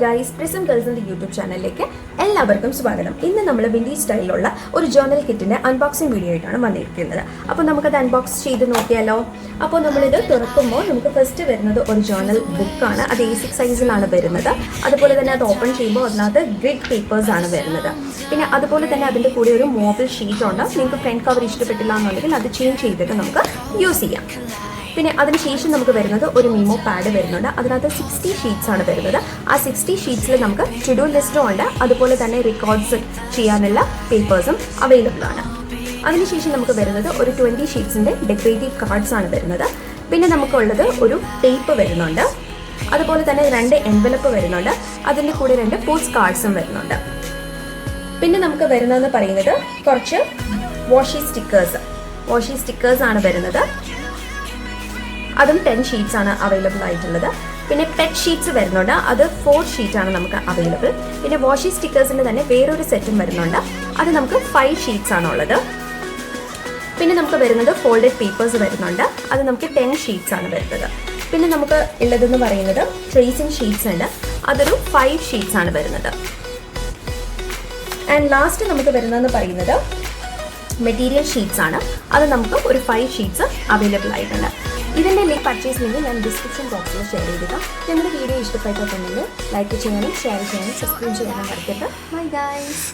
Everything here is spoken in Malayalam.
ഗൈസ്, പ്രിസം ഗേൾസിന്റെ യൂട്യൂബ് ചാനലിലേക്ക് എല്ലാവർക്കും സ്വാഗതം. ഇന്ന് നമ്മൾ വിൻഡി സ്റ്റൈലിലുള്ള ഒരു ജേർണൽ കിറ്റിന്റെ അൺബോക്സിംഗ് വീഡിയോ ആയിട്ടാണ് വന്നിരിക്കുന്നത്. അപ്പോൾ നമുക്കത് അൺബോക്സ് ചെയ്ത് നോക്കിയാലോ. അപ്പോൾ നമ്മളിത് തുറക്കുമ്പോൾ നമുക്ക് ഫസ്റ്റ് വരുന്നത് ഒരു ജേർണൽ ബുക്കാണ്. അത് A6 സൈസിലാണ് വരുന്നത്. അതുപോലെ തന്നെ അത് ഓപ്പൺ ചെയ്യുമ്പോൾ അതിനകത്ത് ഗ്രിഡ് പേപ്പേഴ്സ് ആണ് വരുന്നത്. പിന്നെ അതുപോലെ തന്നെ അതിൻ്റെ കൂടെ ഒരു മോബിൾ ഷീറ്റ് ഉണ്ട്. നിങ്ങൾക്ക് ഫ്രണ്ട് കവർ ഇഷ്ടപ്പെട്ടില്ല എന്നുണ്ടെങ്കിൽ അത് ചേഞ്ച് ചെയ്തിട്ട് നമുക്ക് യൂസ് ചെയ്യാം. പിന്നെ അതിനുശേഷം നമുക്ക് വരുന്നത് ഒരു മീമോ പാഡ് വരുന്നുണ്ട്. അതിനകത്ത് 60 ഷീറ്റ്സ് ആണ് വരുന്നത്. ആ 60 ഷീറ്റ്സിൽ നമുക്ക് ടു ഡു ലിസ്റ്റും ഉണ്ട്. അതുപോലെ തന്നെ റെക്കോർഡ്സ് ചെയ്യാനുള്ള പേപ്പേഴ്സും അവൈലബിൾ ആണ്. അതിനുശേഷം നമുക്ക് വരുന്നത് ഒരു 20 ഷീറ്റ്സിൻ്റെ ഡെക്കറേറ്റീവ് കാർഡ്സ് ആണ് വരുന്നത്. പിന്നെ നമുക്കുള്ളത് ഒരു ടേപ്പ് വരുന്നുണ്ട്. അതുപോലെ തന്നെ 2 എൻവലപ്പ് വരുന്നുണ്ട്. അതിൻ്റെ കൂടെ 2 പോസ്റ്റ് കാർഡ്സും വരുന്നുണ്ട്. പിന്നെ നമുക്ക് വരുന്നതെന്ന് പറയുന്നത് കുറച്ച് വാഷി സ്റ്റിക്കേഴ്സ് ആണ് വരുന്നത്. അതും 10 ഷീറ്റ്സ് ആണ് അവൈലബിൾ ആയിട്ടുള്ളത്. പിന്നെ പെറ്റ് ഷീറ്റ്സ് വരുന്നുണ്ട്. അത് 4 ഷീറ്റ് ആണ് നമുക്ക് അവൈലബിൾ. പിന്നെ വാഷി സ്റ്റിക്കേഴ്സിൻ്റെ തന്നെ വേറൊരു സെറ്റും വരുന്നുണ്ട്. അത് നമുക്ക് 5 ഷീറ്റ്സ് ആണുള്ളത്. പിന്നെ നമുക്ക് വരുന്നത് ഫോൾഡഡ് പേപ്പേഴ്സ് വരുന്നുണ്ട്. അത് നമുക്ക് 10 ഷീറ്റ്സ് ആണ് വരുന്നത്. പിന്നെ നമുക്ക് ഉള്ളതെന്ന് പറയുന്നത് ട്രേസിംഗ് ഷീറ്റ്സ് ഉണ്ട്. അതൊരു 5 ഷീറ്റ്സ് ആണ് വരുന്നത്. ആൻഡ് ലാസ്റ്റ് നമുക്ക് വരുന്നതെന്ന് പറയുന്നത് മെറ്റീരിയൽ ഷീറ്റ്സ് ആണ്. അത് നമുക്ക് ഒരു 5 ഷീറ്റ്സ് അവൈലബിൾ ആയിട്ടുണ്ട്. ഇതിൻ്റെ പർച്ചേസ് ലിങ്ക് ഞാൻ ഡിസ്ക്രിപ്ഷൻ ബോക്സിൽ ഷെയർ ചെയ്തേക്കാം. ഞങ്ങളുടെ വീഡിയോ ഇഷ്ടപ്പെട്ടിട്ടുണ്ടെങ്കിൽ ലൈക്ക് ചെയ്യാനും ഷെയർ ചെയ്യാനും സബ്സ്ക്രൈബ് ചെയ്യാനും മറക്കരുത്. Bye guys.